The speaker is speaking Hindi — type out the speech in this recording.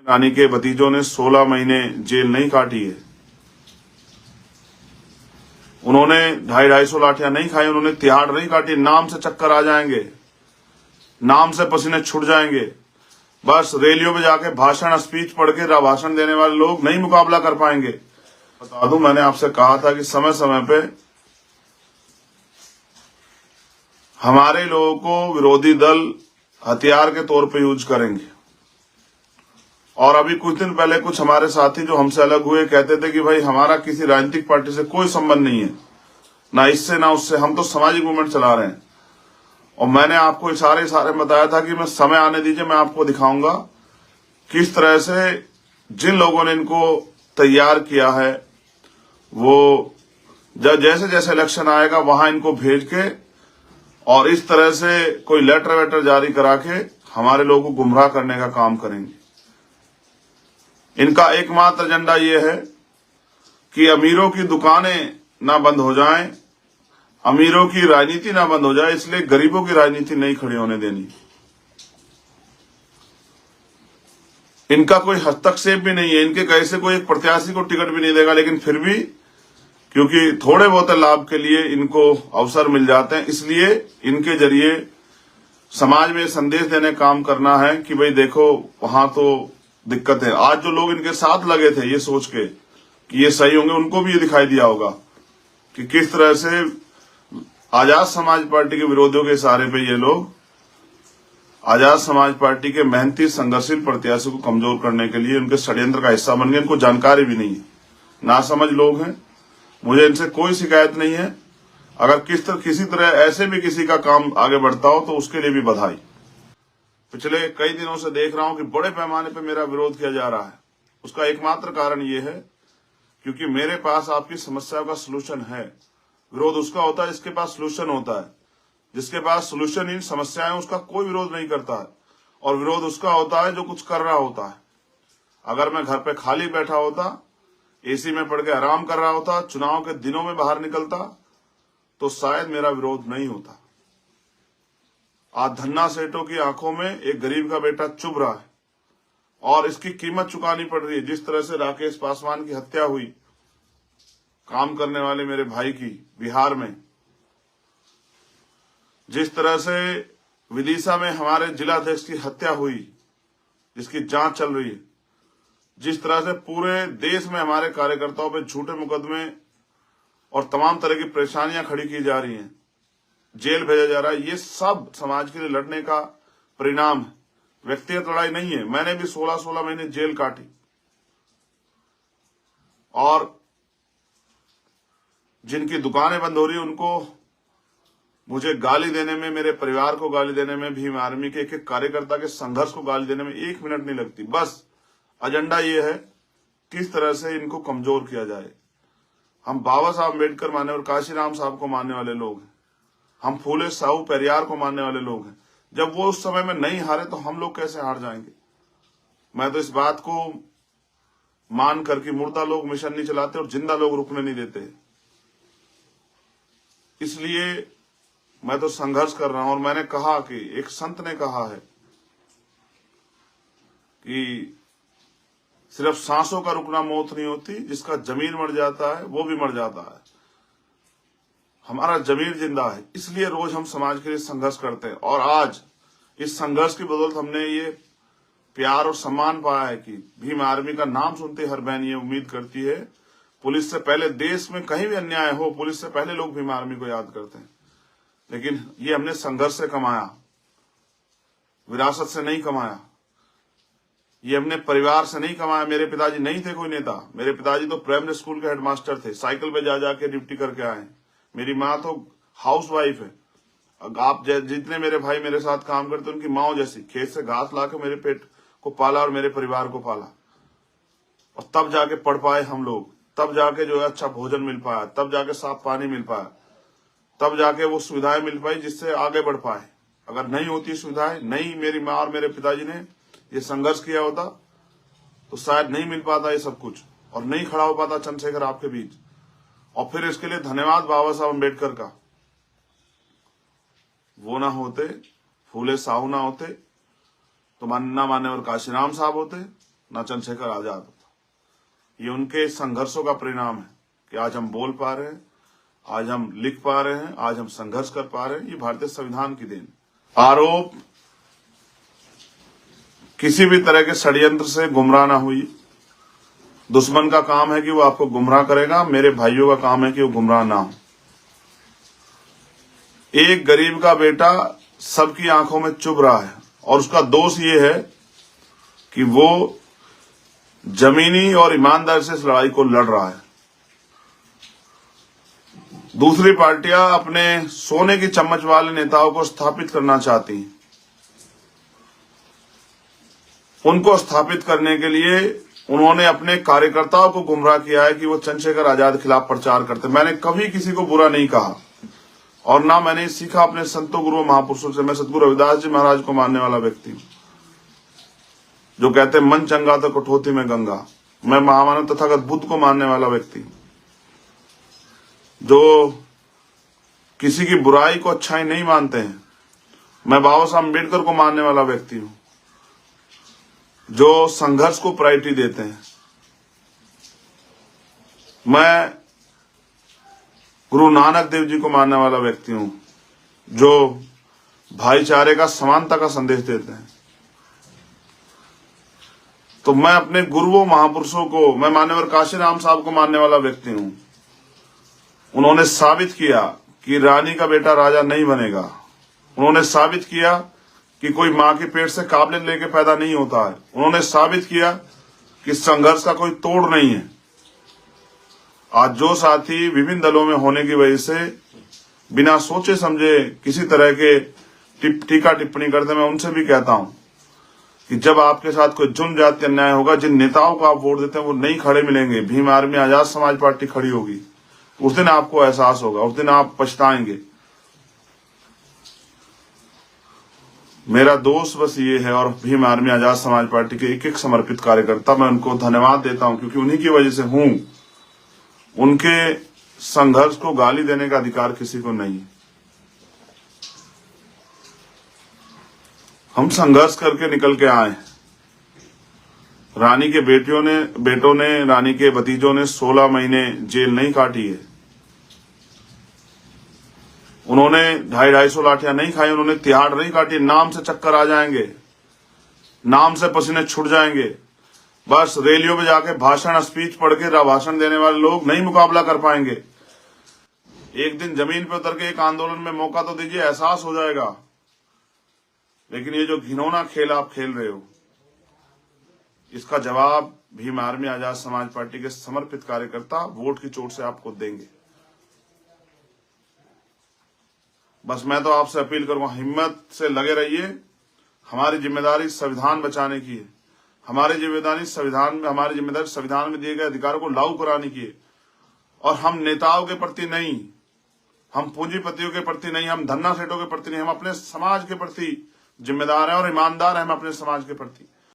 रानी के भतीजों ने 16 महीने जेल नहीं काटी है। उन्होंने 250 लाठियां नहीं खाई, उन्होंने तिहाड़ नहीं काटी। नाम से चक्कर आ जाएंगे, नाम से पसीने छूट जाएंगे। बस रैलियों में जाके भाषण स्पीच पढ़ के भाषण देने वाले लोग नहीं मुकाबला कर पाएंगे। बता दूं, मैंने आपसे कहा था कि समय समय पे हमारे लोगों को विरोधी दल हथियार के तौर पे यूज करेंगे। और अभी कुछ दिन पहले कुछ हमारे साथी जो हमसे अलग हुए कहते थे कि भाई हमारा किसी राजनीतिक पार्टी से कोई संबंध नहीं है, ना इससे ना उससे, हम तो सामाजिक मूवमेंट चला रहे हैं। और मैंने आपको इशारे बताया था कि मैं समय आने दीजिए, मैं आपको दिखाऊंगा किस तरह से जिन लोगों ने इनको तैयार किया है वो जैसे जैसे इलेक्शन आएगा वहां इनको भेज के और इस तरह से कोई लेटर वेटर जारी करा के हमारे लोगों को गुमराह करने का काम करेंगे। इनका एकमात्र एजेंडा ये है कि अमीरों की दुकानें ना बंद हो जाएं, अमीरों की राजनीति ना बंद हो जाए, इसलिए गरीबों की राजनीति नहीं खड़ी होने देनी। इनका कोई हस्तक्षेप भी नहीं है, इनके कैसे कोई एक प्रत्याशी को टिकट भी नहीं देगा, लेकिन फिर भी क्योंकि थोड़े बहुत लाभ के लिए इनको अवसर मिल जाते हैं, इसलिए इनके जरिए समाज में संदेश देने काम करना है कि भाई देखो वहां तो दिक्कत है। आज जो लोग इनके साथ लगे थे ये सोच के कि ये सही होंगे, उनको भी ये दिखाई दिया होगा कि किस तरह से आजाद समाज पार्टी के विरोधियों के इशारे पे ये लोग आजाद समाज पार्टी के मेहनती संघर्षशील प्रत्याशी को कमजोर करने के लिए उनके षड्यंत्र का हिस्सा बन गए। इनको जानकारी भी नहीं है, नासमझ लोग हैं। मुझे इनसे कोई शिकायत नहीं है। अगर किसी तरह ऐसे भी किसी का काम आगे बढ़ता हो तो उसके लिए भी बधाई। पिछले कई दिनों से देख रहा हूं कि बड़े पैमाने पर मेरा विरोध किया जा रहा है। उसका एकमात्र कारण ये है क्योंकि मेरे पास आपकी समस्याओं का सलूशन है। विरोध उसका होता है जिसके पास सलूशन होता है। जिसके पास सलूशन इन समस्याएं उसका कोई विरोध नहीं करता है। और विरोध उसका होता है जो कुछ कर रहा होता है। अगर मैं घर पे खाली बैठा होता, एसी में पड़ के आराम कर रहा होता, चुनाव के दिनों में बाहर निकलता तो शायद मेरा विरोध नहीं होता। आज धन्ना सेठों की आंखों में एक गरीब का बेटा चुभ रहा है और इसकी कीमत चुकानी पड़ रही है। जिस तरह से राकेश पासवान की हत्या हुई, काम करने वाले मेरे भाई की बिहार में, जिस तरह से विदिशा में हमारे जिलाध्यक्ष की हत्या हुई जिसकी जांच चल रही है, जिस तरह से पूरे देश में हमारे कार्यकर्ताओं पे झूठे मुकदमे और तमाम तरह की परेशानियां खड़ी की जा रही हैं, जेल भेजा जा रहा है, ये सब समाज के लिए लड़ने का परिणाम है। व्यक्तिगत लड़ाई नहीं है। मैंने भी 16-16 महीने जेल काटी और जिनकी दुकानें बंद हो रही उनको मुझे गाली देने में, मेरे परिवार को गाली देने में, भीम आर्मी के एक कार्यकर्ता के संघर्ष को गाली देने में 1 मिनट नहीं लगती। बस एजेंडा ये है किस तरह से इनको कमजोर किया जाए। हम बाबा साहब अम्बेडकर मानने और काशीराम साहब को मानने वाले लोग हैं। हम फूले साहू पेरियार को मानने वाले लोग हैं। जब वो उस समय में नहीं हारे तो हम लोग कैसे हार जाएंगे। मैं तो इस बात को मान करके मुर्दा लोग मिशन नहीं चलाते और जिंदा लोग रुकने नहीं देते, इसलिए मैं तो संघर्ष कर रहा हूं। और मैंने कहा कि एक संत ने कहा है कि सिर्फ सांसों का रुकना मौत नहीं होती, जिसका जमीर मर जाता है वो भी मर जाता है। हमारा जमीर जिंदा है, इसलिए रोज हम समाज के लिए संघर्ष करते हैं। और आज इस संघर्ष की बदौलत हमने ये प्यार और सम्मान पाया है कि भीम आर्मी का नाम सुनते हर बहन ये उम्मीद करती है, पुलिस से पहले, देश में कहीं भी अन्याय हो, पुलिस से पहले लोग भीम आर्मी को याद करते हैं। लेकिन ये हमने संघर्ष से कमाया, विरासत से नहीं कमाया, ये हमने परिवार से नहीं कमाया। मेरे पिताजी नहीं थे कोई नेता। मेरे पिताजी तो प्राइमरी स्कूल के हेडमास्टर थे, साइकिल पे जा जाके ड्यूटी करके आए। मेरी माँ तो हाउसवाइफ है। आप जितने मेरे भाई मेरे साथ काम करते उनकी माँ जैसी, खेत से घास लाके मेरे पेट को पाला और मेरे परिवार को पाला। और तब जाके पढ़ पाए हम लोग, तब जाके जो है अच्छा भोजन मिल पाया, तब जाके साफ पानी मिल पाया, तब जाके वो सुविधाएं मिल पाई जिससे आगे बढ़ पाए। अगर नहीं होती सुविधाएं, नहीं मेरी माँ और मेरे पिताजी ने ये संघर्ष किया होता तो शायद नहीं मिल पाता ये सब कुछ और नहीं खड़ा हो पाता चंद्रशेखर आपके बीच। और फिर इसके लिए धन्यवाद बाबा साहब अम्बेडकर का। वो ना होते, फूले साहू ना होते तो ना मान्यवर काशीराम साहब होते, ना चंद्रशेखर आजाद होता। ये उनके संघर्षों का परिणाम है कि आज हम बोल पा रहे हैं, आज हम लिख पा रहे हैं, आज हम संघर्ष कर पा रहे हैं। ये भारतीय संविधान की देन। आरोप किसी भी तरह के षड्यंत्र से गुमराह ना हुई। दुश्मन का काम है कि वो आपको गुमराह करेगा, मेरे भाइयों का काम है कि वो गुमराह ना हो। एक गरीब का बेटा सबकी आंखों में चुभ रहा है और उसका दोष ये है कि वो जमीनी और ईमानदारी से इस लड़ाई को लड़ रहा है। दूसरी पार्टियां अपने सोने की चम्मच वाले नेताओं को स्थापित करना चाहती हैं। उनको स्थापित करने के लिए उन्होंने अपने कार्यकर्ताओं को गुमराह किया है कि वो चंद्रशेखर आजाद के खिलाफ प्रचार करते। मैंने कभी किसी को बुरा नहीं कहा और ना मैंने सीखा अपने संतों गुरुओं महापुरुषों से। मैं सतगुरु रविदास जी महाराज को मानने वाला व्यक्ति हूं, जो कहते मन चंगा तो कठौती में गंगा। मैं महामानव तथागत बुद्ध को मानने वाला व्यक्ति, जो किसी की बुराई को अच्छाई नहीं मानते हैं। मैं बाबा साहब अम्बेडकर को मानने वाला व्यक्ति हूं, जो संघर्ष को प्रायोरिटी देते हैं। मैं गुरु नानक देव जी को मानने वाला व्यक्ति हूं, जो भाईचारे का, समानता का संदेश देते हैं। तो मैं अपने गुरुओं महापुरुषों को, मैं मान्यवर काशीराम साहब को मानने वाला व्यक्ति हूं। उन्होंने साबित किया कि रानी का बेटा राजा नहीं बनेगा। उन्होंने साबित किया कि कोई मां के पेट से काबिलियत लेके पैदा नहीं होता है। उन्होंने साबित किया कि संघर्ष का कोई तोड़ नहीं है। आज जो साथी विभिन्न दलों में होने की वजह से बिना सोचे समझे किसी तरह के टीका टिप्पणी करते, मैं उनसे भी कहता हूं कि जब आपके साथ कोई जुर्म जाति अन्याय होगा, जिन नेताओं को आप वोट देते हैं वो नहीं खड़े मिलेंगे, भीम आर्मी आजाद समाज पार्टी खड़ी होगी, उस दिन आपको एहसास होगा, उस दिन आप पछताएंगे। मेरा दोस्त बस ये है और भीम आर्मी आजाद समाज पार्टी के एक एक समर्पित कार्यकर्ता, मैं उनको धन्यवाद देता हूं क्योंकि उन्हीं की वजह से हूं। उनके संघर्ष को गाली देने का अधिकार किसी को नहीं। हम संघर्ष करके निकल के आए। रानी के बेटों ने, रानी के भतीजों ने 16 महीने जेल नहीं काटी है। उन्होंने 250 लाठियां नहीं खाई, उन्होंने तिहाड़ नहीं काटी। नाम से चक्कर आ जाएंगे, नाम से पसीने छूट जाएंगे। बस रैलियों में जाके भाषण, स्पीच पढ़ के भाषण देने वाले लोग नहीं मुकाबला कर पाएंगे। एक दिन जमीन पे उतर के एक आंदोलन में मौका तो दीजिए, एहसास हो जाएगा। लेकिन ये जो घिनौना खेल आप खेल रहे हो, इसका जवाब भीम आर्मी आजाद समाज पार्टी के समर्पित कार्यकर्ता वोट की चोट से आपको देंगे। बस मैं तो आपसे अपील करूंगा, हिम्मत से लगे रहिए। हमारी जिम्मेदारी संविधान बचाने की है। हमारी जिम्मेदारी संविधान में दिए गए अधिकारों को लागू कराने की है। और हम नेताओं के प्रति नहीं, हम पूंजीपतियों के प्रति नहीं, हम धन्ना सेठों के प्रति नहीं, हम अपने समाज के प्रति जिम्मेदार हैं और ईमानदार हैं हम अपने समाज के प्रति।